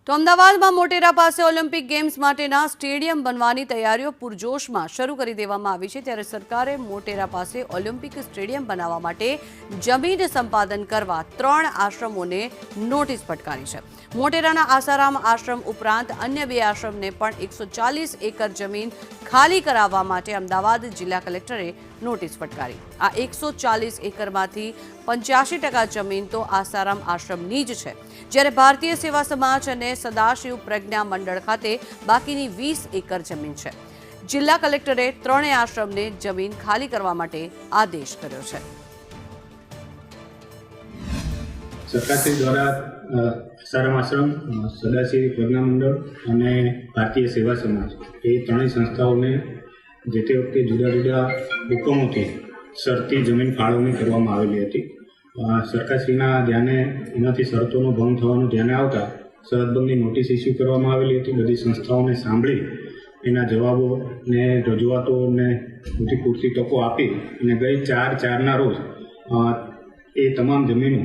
તો અમદાવાદમાં મોટેરા પાસે ઓલિમ્પિક ગેમ્સ માટેના સ્ટેડિયમ બનવાની તૈયારીઓ પૂરજોશમાં શરૂ કરી દેવામાં આવી છે। ત્યારે સરકારે મોટેરા પાસે ઓલિમ્પિક સ્ટેડિયમ બનાવવા માટે જમીન સંપાદન કરવા 3 આશ્રમોને નોટિસ ફટકારી છે। મોટેરાના આસારામ આશ્રમ ઉપરાંત અન્ય 2 આશ્રમને પણ 140 એકર જમીન ખાલી કરાવવા માટે અમદાવાદ જિલ્લા કલેક્ટરે નોટિસ ફટકારી। આ 140 એકરમાંથી 85% જમીન તો આસારામ આશ્રમની જ છે, જ્યારે ભારતીય સેવા સમાજ અને સદાશિવ પ્રજ્ઞા મંડળ ખાતે બાકીની 20 એકર જમીન છે। જિલ્લા કલેક્ટરે 3 આશ્રમને જમીન ખાલી કરવા માટે આદેશ કર્યો છે। સરકારશ્રી દ્વારા આસારામ આશ્રમ, સદાશિવ પ્રજ્ઞા મંડળ અને ભારતીય સેવા સમાજ એ ત્રણેય સંસ્થાઓને જે તે વખતે જુદા જુદા હુકમોથી શરતી જમીન ફાળવણી કરવામાં આવેલી હતી। સરકારશ્રીના ધ્યાને એનાથી શરતોનો ભંગ થવાનું ધ્યાને આવતા સરહદબંધની નોટિસ ઇસ્યુ કરવામાં આવેલી હતી। બધી સંસ્થાઓને સાંભળી એના જવાબો ને રજૂઆતોને બધી પૂરતી તકો આપી અને ગઈ 4/4ના રોજ એ તમામ જમીનો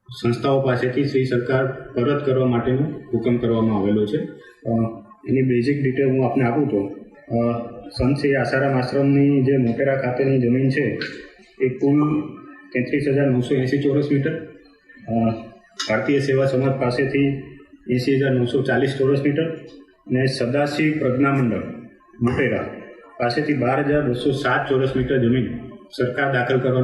સંસ્થાઓ પાસેથી શ્રી સરકાર પરત કરવા માટેનો હુકમ કરવામાં આવેલો છે। એની બેઝિક ડિટેલ હું આપને આપું તો સંત શ્રી આસારામ આશ્રમની જે મોટેરા ખાતેની જમીન છે એ કુલ 33,980 ચોરસ મીટર, ભારતીય સેવા સમાજ પાસેથી 80,940 ચોરસ મીટર અને સદાશિવ પ્રજ્ઞા મંડળ મોટેરા પાસેથી 12,207 ચોરસ મીટર જમીન સરકાર દાખલ કરવા